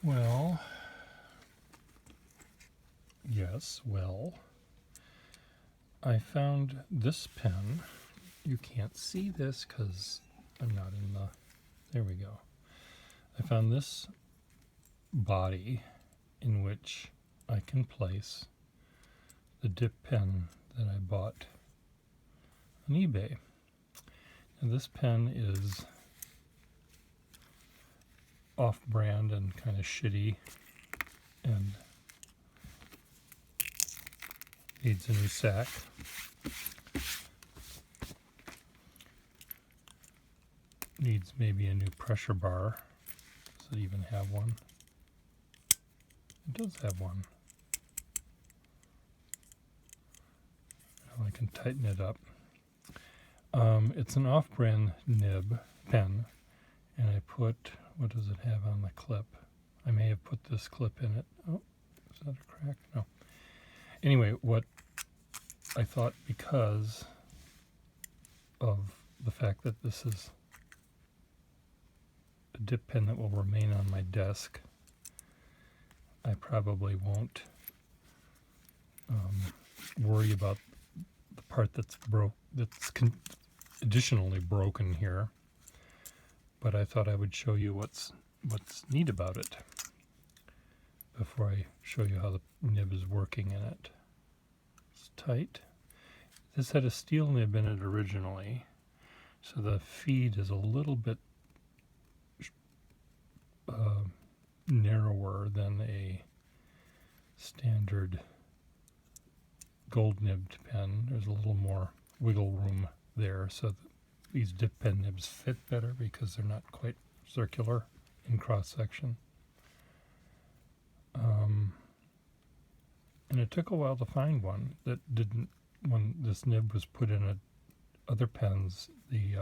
Well, yes, I found this pen. You can't see this because I'm not in the, there we go. I found this body in which I can place the dip pen that I bought on eBay. And this pen is off-brand and kind of shitty and needs a new sack. Needs maybe a new pressure bar. Does it even have one? It does have one. Now I can tighten it up. It's an off-brand nib pen, and I put, what does it have on the clip? I may have put this clip in it. Oh, is that a crack? No. Anyway, what I thought, because of the fact that this is a dip pen that will remain on my desk, I probably won't worry about the part that's additionally broken here. But I thought I would show you what's neat about it before I show you how the nib is working in it. It's tight. This had a steel nib in it originally, so the feed is a little bit narrower than a standard gold nibbed pen. There's a little more wiggle room there, so these dip pen nibs fit better because they're not quite circular in cross section. And it took a while to find one that didn't, when this nib was put in other pens, the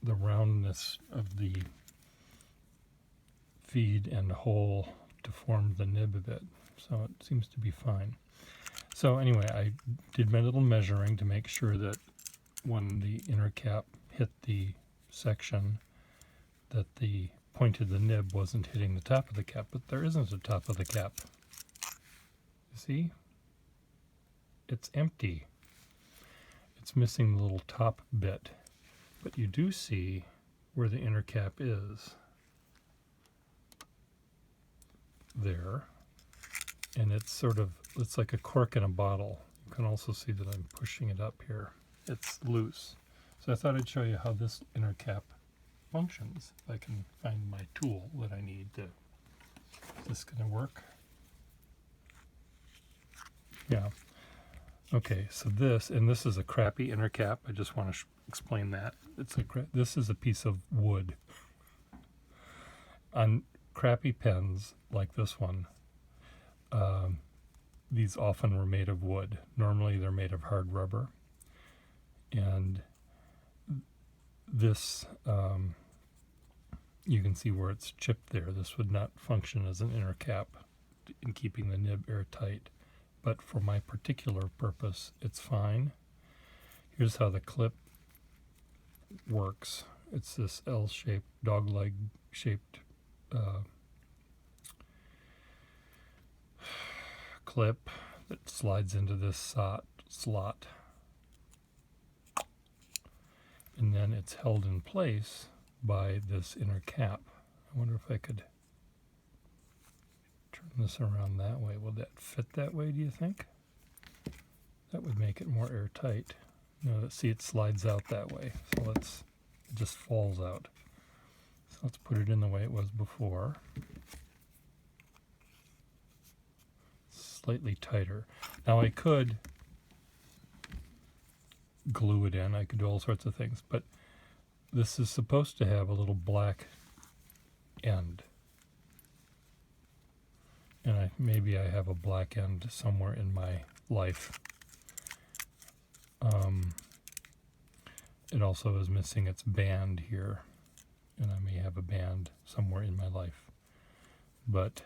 roundness of the feed and hole deformed the nib a bit, so it seems to be fine. So anyway, I did my little measuring to make sure that when the inner cap hit the section, that the point of the nib wasn't hitting the top of the cap, but there isn't a top of the cap. You see? It's empty. It's missing the little top bit, but you do see where the inner cap is. There. And it's it's like a cork in a bottle. You can also see that I'm pushing it up here. It's loose. So I thought I'd show you how this inner cap functions. If I can find my tool that I need to, is this going to work? Yeah. Okay, so this is a crappy inner cap. I just want to explain that. This is a piece of wood. On crappy pens like this one, these often were made of wood. Normally they're made of hard rubber. And this, you can see where it's chipped there. This would not function as an inner cap in keeping the nib airtight. But for my particular purpose, it's fine. Here's how the clip works. It's this L-shaped, dog-leg shaped clip that slides into this slot. And then it's held in place by this inner cap. I wonder if I could turn this around that way. Will that fit that way, do you think? That would make it more airtight. No, see, it slides out that way. So it just falls out. So let's put it in the way it was before. Slightly tighter. Now I could glue it in. I could do all sorts of things, but this is supposed to have a little black end. And maybe I have a black end somewhere in my life. It also is missing its band here, and I may have a band somewhere in my life. But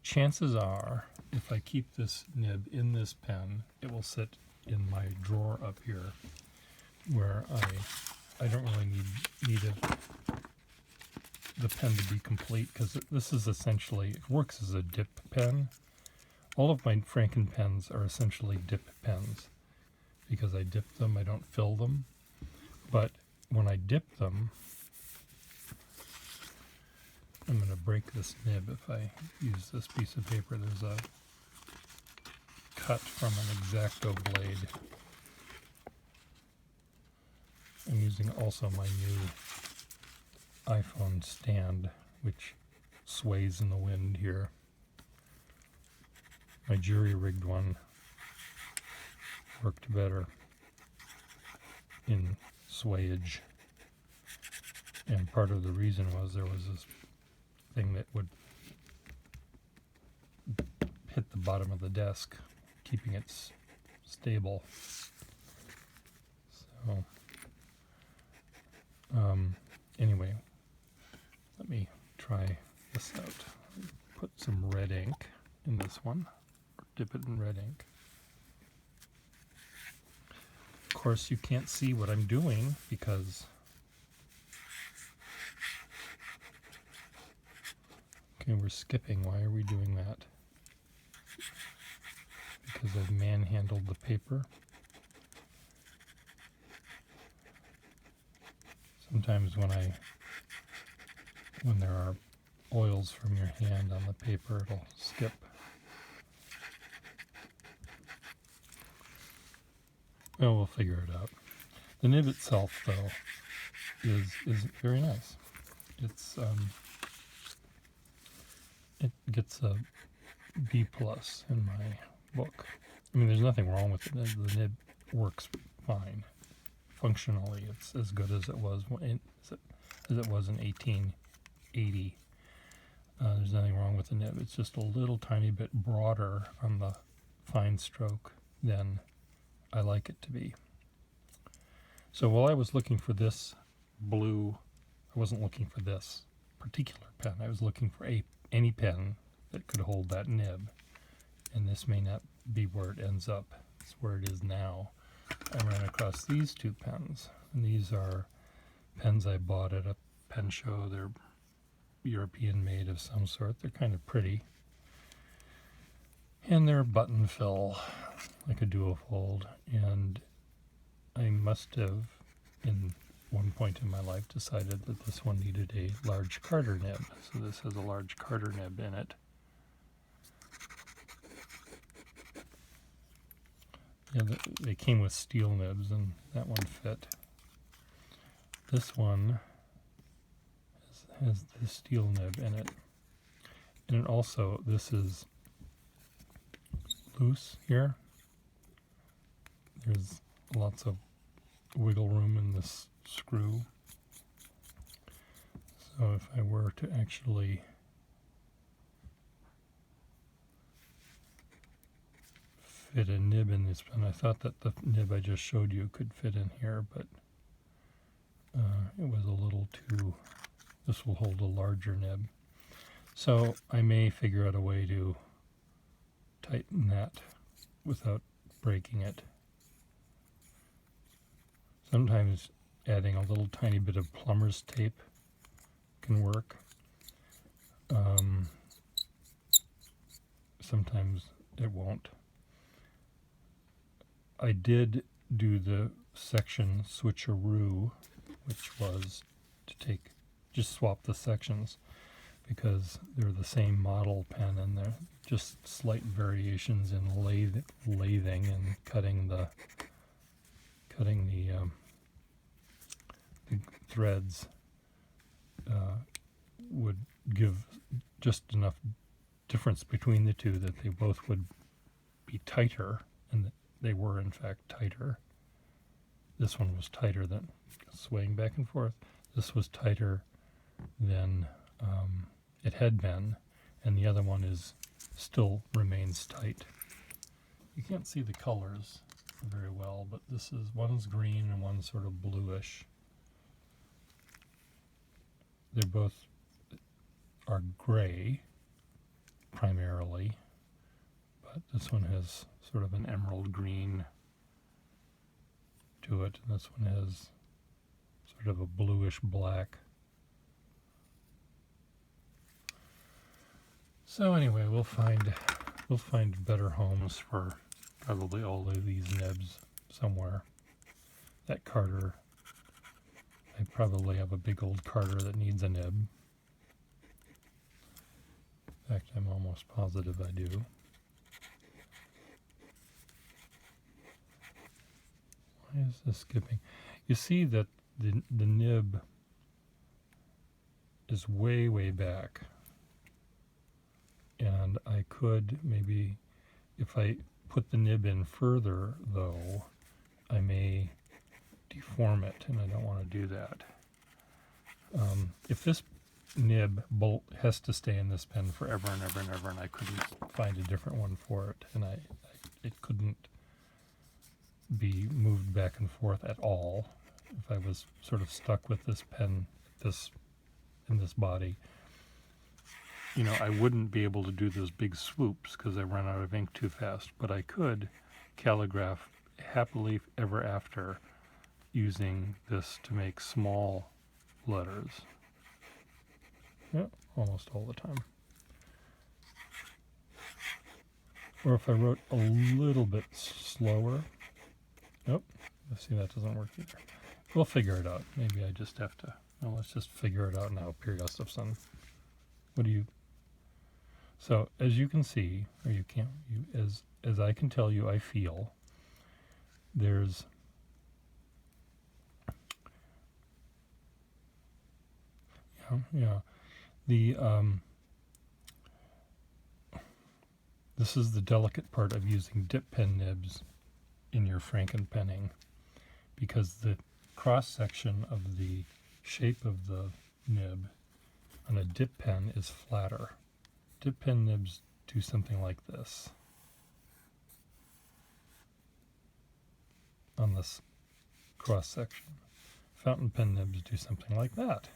chances are, if I keep this nib in this pen, it will sit in my drawer up here, where I don't really need it the pen to be complete, because this is essentially, it works as a dip pen. All of my Franken pens are essentially dip pens because I dip them, I don't fill them. But when I dip them, I'm going to break this nib if I use this piece of paper. There's a cut from an X-Acto blade. I'm using also my new iPhone stand, which sways in the wind here. My jury-rigged one worked better in swayage. And part of the reason was there was this thing that would hit the bottom of the desk, keeping it stable. So, anyway, let me try this out. Put some red ink in this one, or dip it in red ink. Of course, you can't see what I'm doing because okay, we're skipping. Why are we doing that? Because I've manhandled the paper. Sometimes when there are oils from your hand on the paper, it'll skip. Well, we'll figure it out. The nib itself, though, is very nice. It's it gets a B+ in my book. I mean, there's nothing wrong with it. The nib works fine. Functionally, it's as good as it was in 1880. There's nothing wrong with the nib. It's just a little tiny bit broader on the fine stroke than I like it to be. So while I was looking for this blue, I wasn't looking for this particular pen. I was looking for any pen that could hold that nib. And this may not be where it ends up. It's where it is now. I ran across these two pens. And these are pens I bought at a pen show. They're European made of some sort. They're kind of pretty. And they're button fill, like a duofold. And I must have, in one point in my life, decided that this one needed a large Carter nib. So this has a large Carter nib in it. Yeah, they came with steel nibs, and that one fit. This one has the steel nib in it. And also, this is loose here. There's lots of wiggle room in this screw. So if I were to actually fit a nib in this pen, I thought that the nib I just showed you could fit in here, but it was a little too, this will hold a larger nib. So I may figure out a way to tighten that without breaking it. Sometimes adding a little tiny bit of plumber's tape can work. Sometimes it won't. I did do the section switcheroo, which was to just swap the sections, because they're the same model pen and they're just slight variations in lathing and cutting the threads would give just enough difference between the two that they both would be tighter, and they were in fact tighter. This one was tighter than, swaying back and forth, this was tighter than it had been, and the other one still remains tight. You can't see the colors very well, but one's green and one's sort of bluish. They both are gray primarily, but this one has sort of an emerald green to it, and this one has sort of a bluish black So anyway, we'll find better homes for probably all of these nibs somewhere. That Carter, I probably have a big old Carter that needs a nib. In fact, I'm almost positive I do. Why is this skipping? You see that the nib is way, way back. And I could maybe, if I put the nib in further, though, I may deform it, and I don't want to do that. If this nib bolt has to stay in this pen forever and ever and ever, and I couldn't find a different one for it, and it couldn't be moved back and forth at all, if I was sort of stuck with this pen in this body, I wouldn't be able to do those big swoops because I run out of ink too fast, but I could calligraph happily ever after using this to make small letters. Yeah, almost all the time. Or if I wrote a little bit slower. Nope, see, that doesn't work either. We'll figure it out. Maybe I just have to, let's just figure it out now, Periostefson. So as you can see, or you can't, as I can tell you, I feel, there's this is the delicate part of using dip pen nibs in your frankenpenning, because the cross section of the shape of the nib on a dip pen is flatter. Dip pen nibs do something like this on this cross section. Fountain pen nibs do something like that.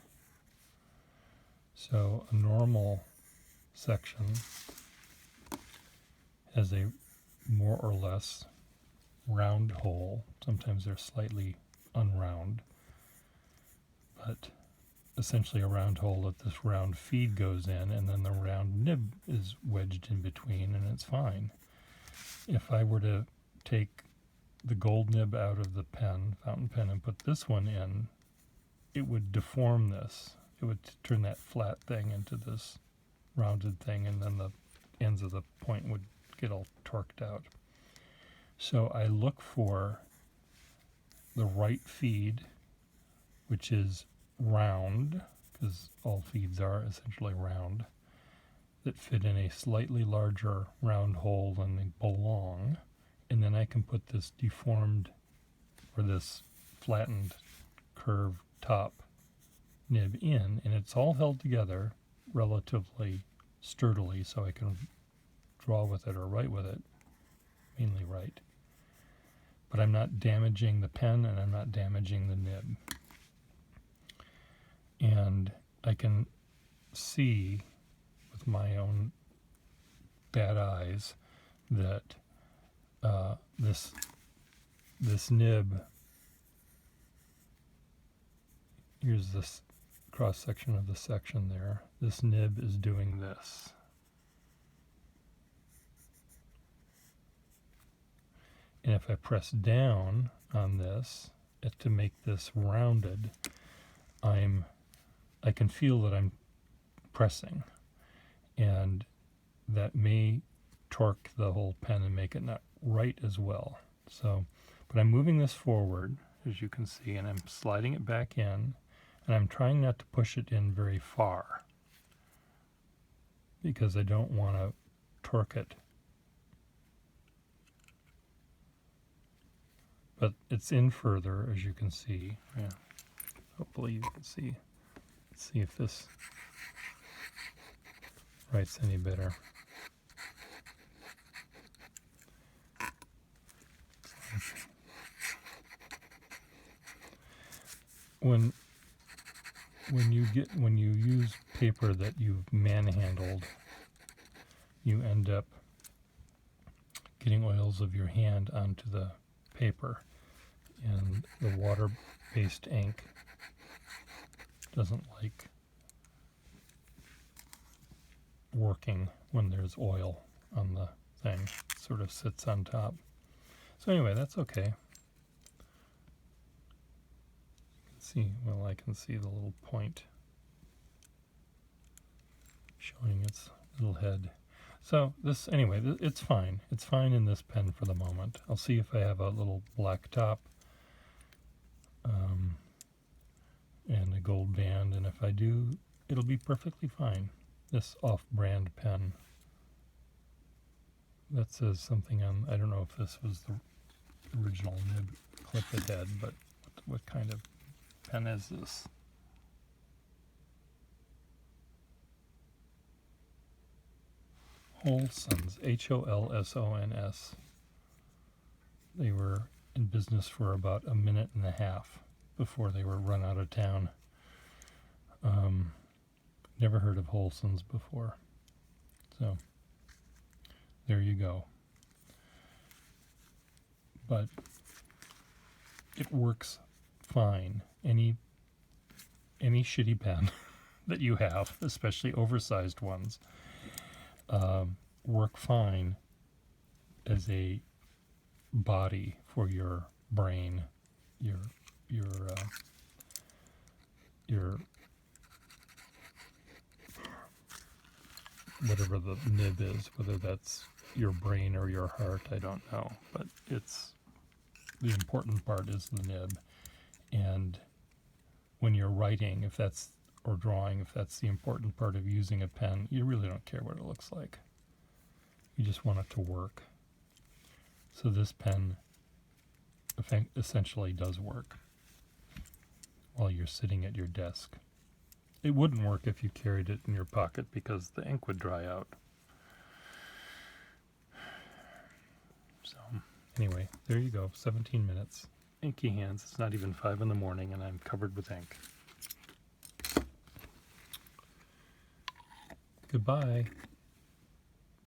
So a normal section has a more or less round hole. Sometimes they're slightly unround, but essentially a round hole that this round feed goes in, and then the round nib is wedged in between, and it's fine. If I were to take the gold nib out of the pen, fountain pen, and put this one in, it would deform this. It would turn that flat thing into this rounded thing, and then the ends of the point would get all torqued out. So I look for the right feed, which is round, because all feeds are essentially round, that fit in a slightly larger round hole than they belong, and then I can put this deformed, or this flattened curved top nib in, and it's all held together relatively sturdily, so I can draw with it or write with it, mainly write. But I'm not damaging the pen, and I'm not damaging the nib. And I can see with my own bad eyes that this nib, here's this cross section of the section there, this nib is doing this. And if I press down on this to make this rounded, I can feel that I'm pressing, and that may torque the whole pen and make it not write as well. So, but I'm moving this forward, as you can see, and I'm sliding it back in, and I'm trying not to push it in very far, because I don't want to torque it. But it's in further, as you can see. Yeah. Hopefully you can see. Let's see if this writes any better. When you use paper that you've manhandled, you end up getting oils of your hand onto the paper, and the water-based ink doesn't like working when there's oil on the thing. It sort of sits on top. So anyway, that's okay. See, well, I can see the little point showing its little head. So this, anyway, it's fine. It's fine in this pen for the moment. I'll see if I have a little black top and a gold band, and if I do, it'll be perfectly fine. This off-brand pen that says something on, I don't know if this was the original nib clip it had, but what kind of pen is this? Holsons, Holsons. They were in business for about a minute and a half before they were run out of town. Never heard of Holsons before. So there you go. But it works fine. Any shitty pen that you have, especially oversized ones, work fine as a body for your brain, your whatever the nib is, whether that's your brain or your heart, I don't know, but it's the important part is the nib. And when you're writing, if that's, or drawing, if that's the important part of using a pen, you really don't care what it looks like. You just want it to work. So this pen essentially does work while you're sitting at your desk. It wouldn't work if you carried it in your pocket because the ink would dry out. So anyway, there you go, 17 minutes. Inky hands. It's not even 5 in the morning and I'm covered with ink. Goodbye.